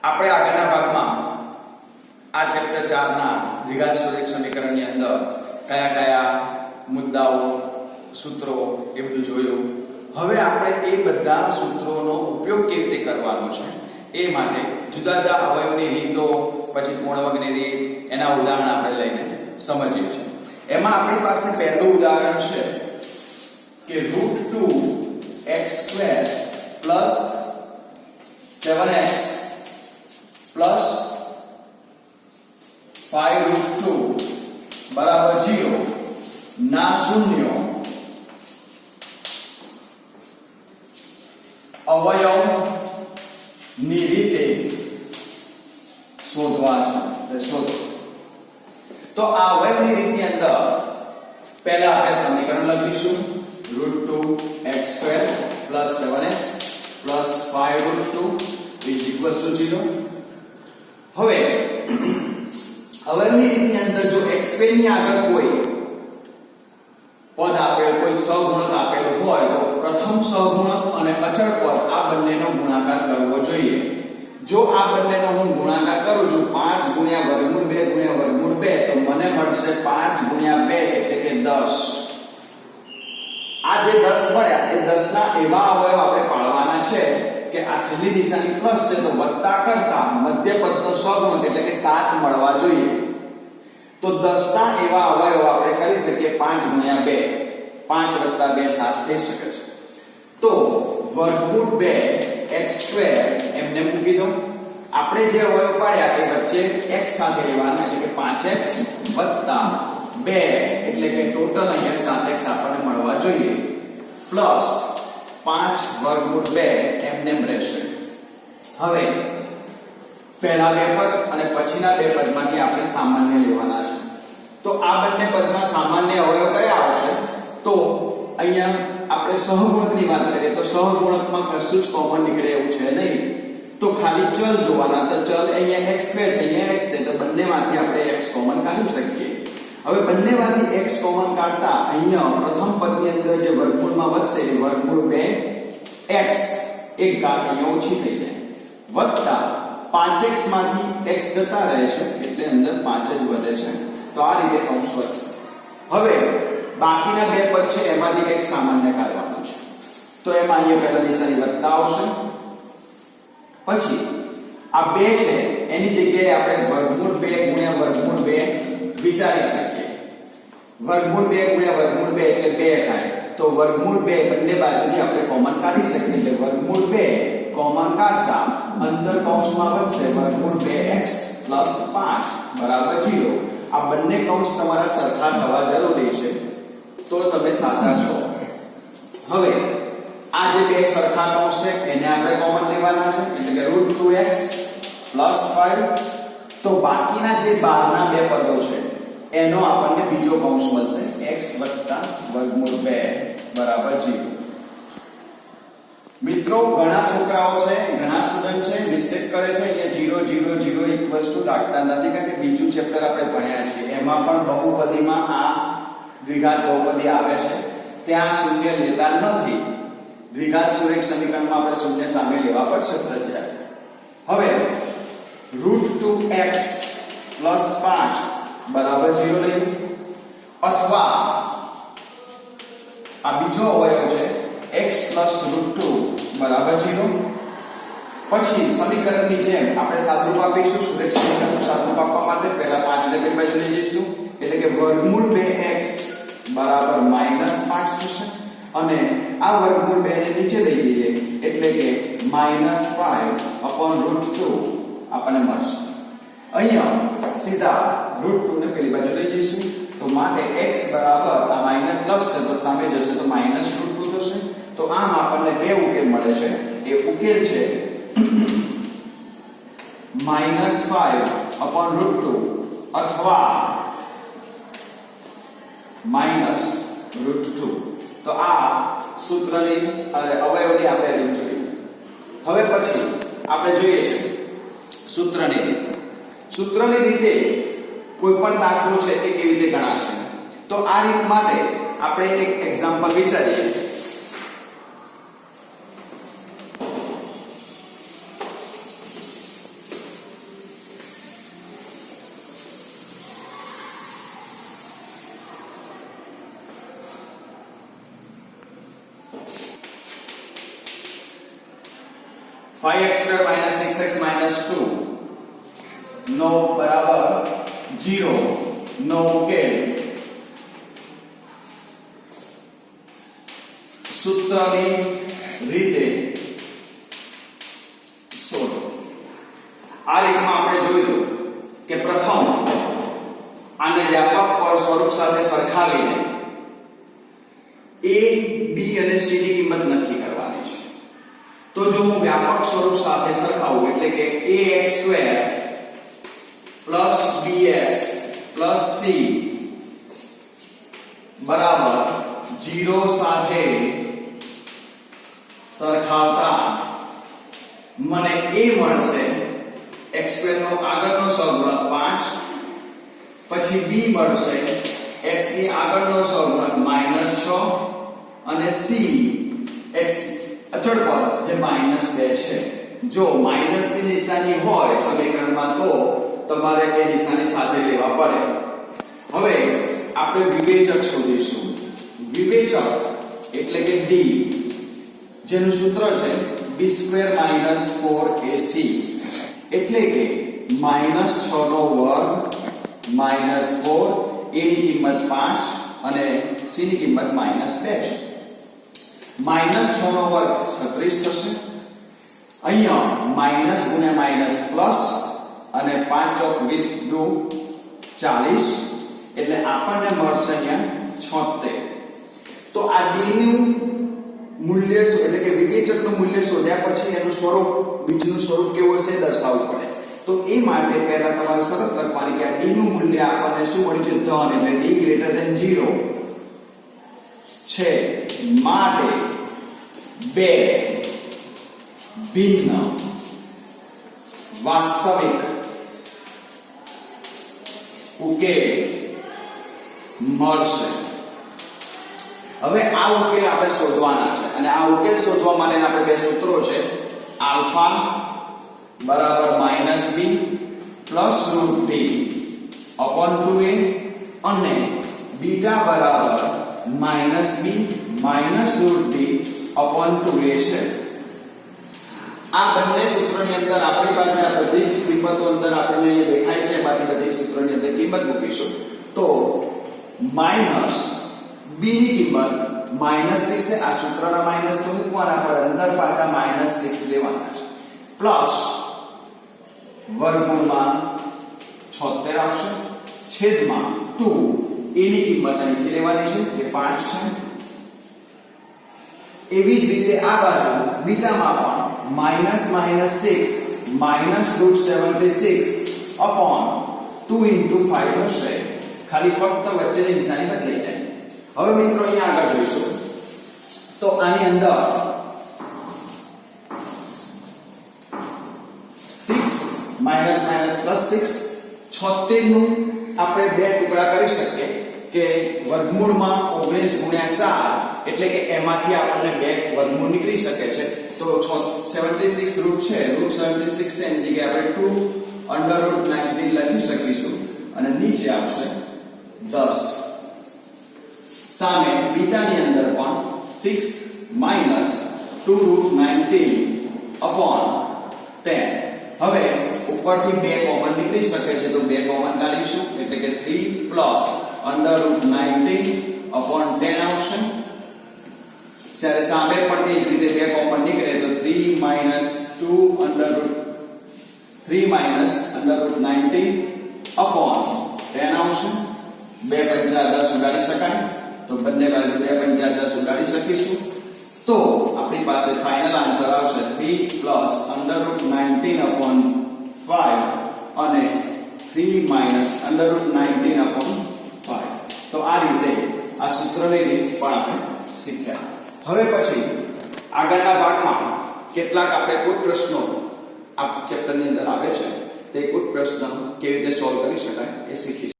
આપણે આગળના ભાગમાં આ ચેપ્ટર 4 ના દ્વિઘાત સુરેખ સમીકરણની અંદર કયા કયા મુદ્દાઓ સૂત્રો એ બધું જોયું. હવે આપણે એ બધા સૂત્રોનો ઉપયોગ કેવી રીતે કરવાનો છે એ માટે જુદા જુદા અવયવની રીતો, પછી પૂર્ણવર્ગની રીત, એના ઉદાહરણ આપણે લઈને સમજીએ છીએ. એમાં આપણી પાસે પહેલું ઉદાહરણ છે કે √2x² + 7x + 5√2 0 ના શૂન્ય અવયવની રીતે શોધવા છે. શોધો. તો આ અવયવની રીતની અંદર પહેલા આપણે સમીકરણ લખીશું √2x² + 7x + 5√2 = 0. હવે અવયવની રીતની અંદર જો x² ની આગળ કોઈ પદ આપેલ, કોઈ સહગુણક આપેલ હોય તો પ્રથમ સહગુણક અને અચળ પદ આ બંનેનો ગુણાકાર કરવો જોઈએ. જો આ બંનેનો હું ગુણાકાર કરું છું 5 × √2 × √2 તો મને મળશે 5 × 2 એટલે કે 10. આ જે 10 મળ્યા એ 10 ના એવા અવયવ આપણે પાડવાના છે કે આ છેલ્લી દિશાની પ્લસ છે તો વત્તા કરતા મધ્ય પદનો સહગુણક એટલે કે 7 મળવા જોઈએ. તો 10 ના એવા અવયવ આપણે કરી શકીએ 5 × 2, 5 + 2 7 થઈ શકે છે. તો √2x² એમને મૂકી દો. આપણે જે અવયવ પાડ્યા એ વચ્ચે x સાથે લેવાના એટલે કે 5x + 2x એટલે કે ટોટલ અહીંયા 7x આપણને મળવા જોઈએ પ્લસ 5 √2 એમને રહેશે. હવે પહેલા બે પદ અને પછીના બે પદમાંથી આપણે સામાન્ય લેવાના છે. તો આ બંને પદમાં સામાન્ય અવયવ કયા આવશે? તો અહીંયા આપણે સહગુણકની વાત કરીએ તો સહગુણકમાં કશું જ કોમન નીકળે એવું છે નહીં. તો ખાલી ચલ જોવાના. તો ચલ અહીંયા x² છે, અહીંયા x છે, તો બંનેમાંથી આપણે x કોમન કાઢી શકીએ. હવે બંનેમાંથી x કોમન કાઢતા અહીંયા પ્રથમ પદની અંદર જે વર્ગમૂળમાં વધશે એ √2x એક ઘાત અહીંયા ઓછી થઈ જાય વત્તા 5x માંથી x જતા રહે છે એટલે અંદર 5 જ વધે છે. તો આ રીતે કૌંસ વધશે. હવે બાકીના બે પદ છે એમાંથી કંઈક સામાન્ય કાઢવાનું છે. તો એમાં અહીંયા પહેલા નિશાની વત્તા આવશે. પછી આ 2 છે એની જગ્યાએ આપણે √2 × √2 વિચારી શકીએ. √2 × √2 એટલે 2 થાય. તો √2 બંને બાજુથી આપણે કોમન કાઢી શકીએ. એટલે √2 કોમન કાઢતા અંદર કૌંસમાં વધશે √2x + 5 0. આ બંને કૌંસ તમારા સરખા થવા જરૂરી છે તો તમે સાચા છો. હવે આ જે બે સરખા કૌંસ છે એને આપણે કોમન લેવાના છે એટલે કે √2x + 5. તો બાકીના જે બહારના બે પદો છે એનો આપણને બીજો કૌંસ મળશે x + √2 0. મિત્રો ઘણા છોકરાઓ છે, ઘણા સ્ટુડન્ટ છે મિસ્ટેક કરે છે. અહીંયા 0 0 0 રાખતા નથી કારણ કે બીજું ચેપ્ટર આપણે ભણ્યા છે એમાં પણ બહુપદીમાં આ દ્વિઘાત બહુપદી આવે છે. ત્યાં શૂન્ય લેતા નથી. દ્વિઘાત સુરેખ સમીકરણમાં આપણે શૂન્ય સામે લેવા પડશે ફરજિયાત. હવે √2x + 5 0 લઈએ અથવા આ બીજો અવયવ છે x + √2 0. પછી સમીકરણની જેમ આપણે સાદુરૂપ આપીશું. સુરેખ સમીકરણનું સાદુરૂપ આપવા માટે પહેલા 5 ને બે બાજુ લઈ જઈશું એટલે કે √2x -5 થશે અને આ √2 ને નીચે લઈ જઈએ એટલે કે -5/√2 આપણને મળશે. અહીંયા સીધા √2 ને પેલી બાજુ લઈ જઈશું તો માટે x બરાબર આ માઈનસ પ્લસ છે તો સામે જશે તો -√2 થશે. તો આમ આપણને બે ઉકેલ મળે છે. એ ઉકેલ છે -5/√2 અથવા -√2. તો આ સૂત્રની અવયવની આપણે રીત જોઈ. હવે પછી આપણે જોઈએ છે સૂત્રની રીત. સૂત્રની રીતે કોઈ પણ દાખલો છે એ કેવી રીતે ગણાશે. તો આ રીત માટે આપણે એક એક્ઝામ્પલ વિચારીએ. 5x² - 6x - 2 નો બરાબર 0 નો ઉકેલ સૂત્રની રીતે શોધો. આ રીતમાં આપણે જોયું કે પ્રથમ આને વ્યાપક સ્વરૂપ સાથે સરખાવીને a b અને c ની કિંમત નક્કી કરવાની છે. તો જો હું વ્યાપક સ્વરૂપ સાથે સરખાવું એટલે કે ax² + bx + c બરાબર 0 સાથે સરખાવતા મને a મળશે x² નો આગળનો સહગુણક 5, પછી b મળશે x ની આગળનો સહગુણક -6 અને c x અચળ પદ જે -2 છે. જો માઈનસ ની નિશાની હોય સમીકરણમાં તો તમારે એ નિશાની સાથે લેવા પડે. હવે આપણે વિવેચક શોધીશું. વિવેચક એટલે કે d જેનું સૂત્ર છે b² - 4ac એટલે કે -6 નો વર્ગ -4 a ની કિંમત 5 અને c ની કિંમત -2 છે. -6 નો વર્ગ 36 થશે. અહીંયા માઈનસ ગુણ્યા માઈનસ પ્લસ અને 5 ચોક 20 દુ 40 એટલે આપણને મળશે અહીંયા 76. તો આ d નું મૂલ્ય એટલે કે વિવેચકનું મૂલ્ય શોધ્યા પછી એનું સ્વરૂપ બીજનું સ્વરૂપ કેવું હશે દર્શાવવું પડે. તો એ માટે પહેલા તમારે શરત લખવાની કે આ d નું મૂલ્ય આપણને શું મળ્યું છે ધન એટલે d > 0 છે માટે બે ભિન્ન વાસ્તવિક ઉકેલ મળશે. હવે આ ઉકેલ આપણે શોધવાના છે અને આ ઉકેલ શોધવા માટે આપણે બે સૂત્રો છે આલ્ફા બરાબર -b plus √d upon 2a અને બીટા બરાબર -b minus √d upon 2a છે. આ બંને સૂત્રોની અંદર આપણી પાસે આ બધી જ કિંમતો અંદર આપણને અહીંયા દેખાય છે. બાકી બધી સૂત્રોની અંદર કિંમત મૂકીશું તો માઈનસ b ની કિંમત -6 છે. આ સૂત્રના માઈનસ તો મૂકવાના પર અંદર પાછા -6 લેવાના છે પ્લસ વર્ગમૂળમાં 76 આવશે છેદમાં 2 a ની કિંમત અહીંથી લેવાની છે જે 5 છે. એવી જ રીતે આ બાજુ બીટામાં પણ -6 -√76 upon 2 * 5 હશે. ખાલી ફક્ત વચ્ચેની નિશાની બદલાઈ જાય. હવે મિત્રો અહીંયા આગળ જોઈશું તો આની અંદર 6 +- +6 નું આપણે બે ટુકડા કરી શકીએ કે વર્ગમૂળમાં 19 × 4 એટલે કે એમાંથી આપણને બે વર્ગમૂળ નીકળી શકે છે. તો 76 રૂટ છે √76 છે એની જગ્યાએ આપણે 2 √19 લખી શકીશું અને નીચે આવશે 10. સામે બીટાની અંદર પણ 6 - 2 √19 upon 10. હવે ઉપરથી બે કોમન નીકળી શકે છે તો બે કોમન કાઢીશું એટલે કે 3 +√19 upon 10 આવશે. જ્યારે સામે પણ એ જ રીતે બે કોમન નીકળે તો 3 - √19 upon 10 આવશે. 2 × 5 = 10 ઉડાડી શકાય તો બંને બાજુ 2 × 5 = 10 ઉડાડી શકીશું. તો આપણી પાસે ફાઇનલ આન્સર આવશે 3 +√19 upon 5 અને 3 - √19 upon 5. તો આ રીતે આ સૂત્રની રીત પણ આપણે શીખ્યા. હવે પછી આગળના ભાગમાં કેટલાક આપણે કુટ પ્રશ્નો આ ચેપ્ટરની અંદર આવે છે તે કુટ પ્રશ્ન કેવી રીતે સોલ્વ કરી શકાય એ શીખીશું.